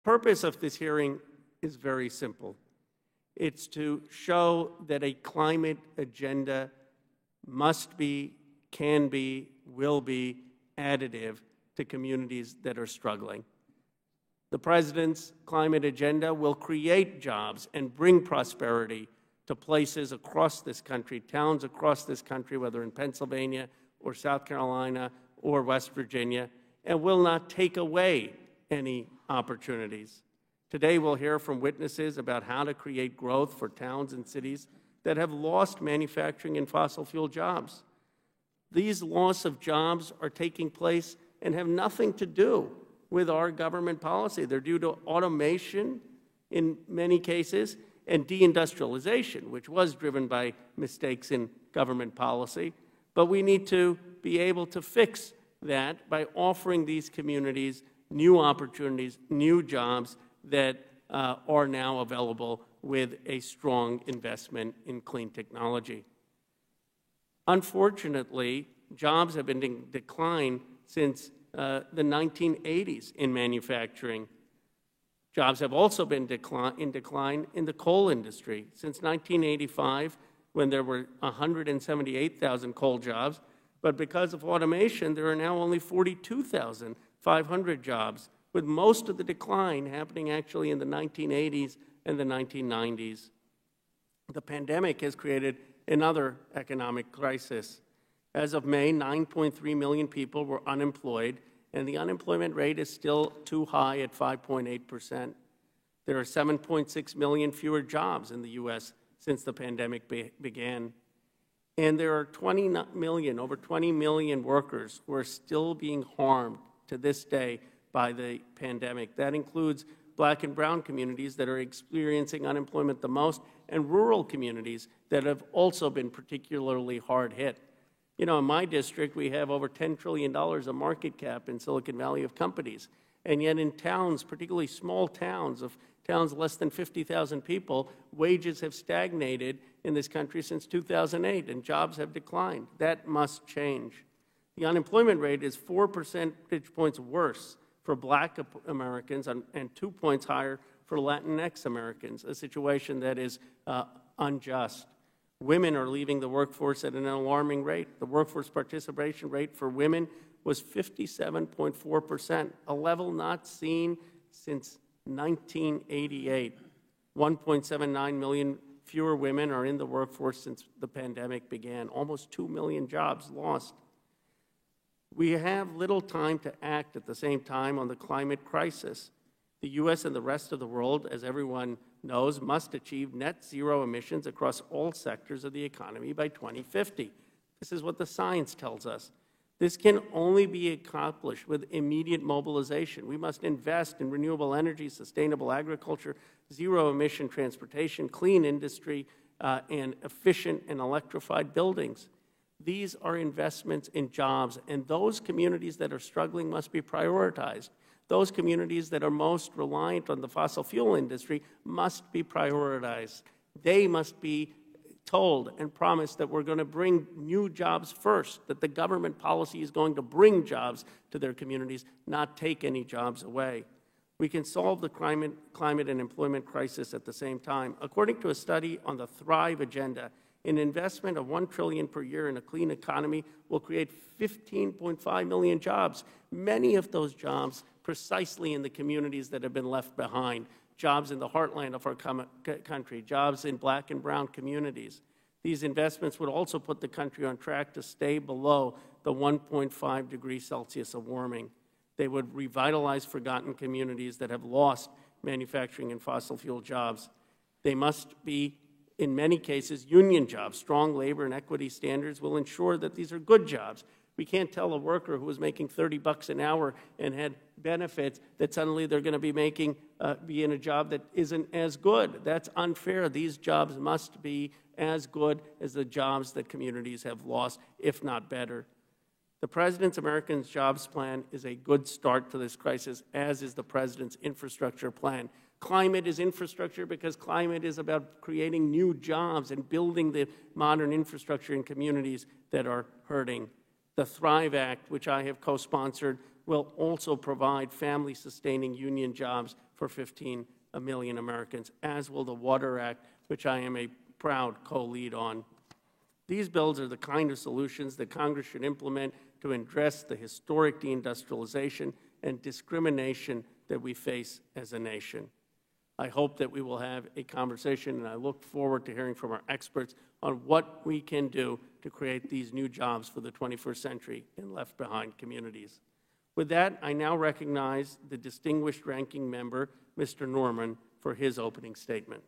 Purpose of this hearing is very simple. It's to show that a climate agenda must be, can be, will be additive to communities that are struggling. The President's climate agenda will create jobs and bring prosperity to places across this country, towns across this country, whether in Pennsylvania or South Carolina or West Virginia, and will not take away any opportunities. Today we'll hear from witnesses about how to create growth for towns and cities that have lost manufacturing and fossil fuel jobs. These loss of jobs are taking place and have nothing to do with our government policy. They're due to automation in many cases and deindustrialization, which was driven by mistakes in government policy. But we need to be able to fix that by offering these communities new opportunities, new jobs that are now available with a strong investment in clean technology. Unfortunately, jobs have been in decline since the 1980s in manufacturing. Jobs have also been in decline in the coal industry. Since 1985, when there were 178,000 coal jobs, but because of automation, there are now only 42,500 jobs, with most of the decline happening actually in the 1980s and the 1990s. The pandemic has created another economic crisis. As of May, 9.3 million people were unemployed, and the unemployment rate is still too high at 5.8%. There are 7.6 million fewer jobs in the U.S. since the pandemic began. And there are over 20 million workers who are still being harmed to this day by the pandemic. That includes Black and brown communities that are experiencing unemployment the most, and rural communities that have also been particularly hard hit. You know, in my district, we have over $10 trillion of market cap in Silicon Valley of companies. And yet in towns, particularly small towns, towns less than 50,000 people, wages have stagnated in this country since 2008, and jobs have declined. That must change. The unemployment rate is 4 percentage points worse for Black Americans and 2 points higher for Latinx Americans, a situation that is unjust. Women are leaving the workforce at an alarming rate. The workforce participation rate for women was 57.4%, a level not seen since 1988. 1.79 million fewer women are in the workforce since the pandemic began. Almost 2 million jobs lost. We have little time to act at the same time on the climate crisis. The U.S. and the rest of the world, as everyone knows, must achieve net zero emissions across all sectors of the economy by 2050. This is what the science tells us. This can only be accomplished with immediate mobilization. We must invest in renewable energy, sustainable agriculture, zero-emission transportation, clean industry, and efficient and electrified buildings. These are investments in jobs, and those communities that are struggling must be prioritized. Those communities that are most reliant on the fossil fuel industry must be prioritized. They must be told and promised that we're going to bring new jobs first, that the government policy is going to bring jobs to their communities, not take any jobs away. We can solve the climate and employment crisis at the same time. According to a study on the Thrive Agenda, an investment of $1 trillion per year in a clean economy will create 15.5 million jobs, many of those jobs precisely in the communities that have been left behind, jobs in the heartland of our country, jobs in Black and brown communities. These investments would also put the country on track to stay below the 1.5 degrees Celsius of warming. They would revitalize forgotten communities that have lost manufacturing and fossil fuel jobs. They must be, in many cases, union jobs. Strong labor and equity standards will ensure that these are good jobs. We can't tell a worker who was making $30 an hour and had benefits that suddenly they're going to be making be in a job that isn't as good. That's unfair. These jobs must be as good as the jobs that communities have lost, if not better. The President's American Jobs Plan is a good start to this crisis, as is the President's infrastructure plan. Climate is infrastructure because climate is about creating new jobs and building the modern infrastructure in communities that are hurting. The Thrive Act, which I have co-sponsored, will also provide family-sustaining union jobs for for 15 million Americans, as will the Water Act, which I am a proud co-lead on. These bills are the kind of solutions that Congress should implement to address the historic deindustrialization and discrimination that we face as a nation. I hope that we will have a conversation, and I look forward to hearing from our experts on what we can do to create these new jobs for the 21st century in left-behind communities. With that, I now recognize the distinguished ranking member, Mr. Norman, for his opening statement.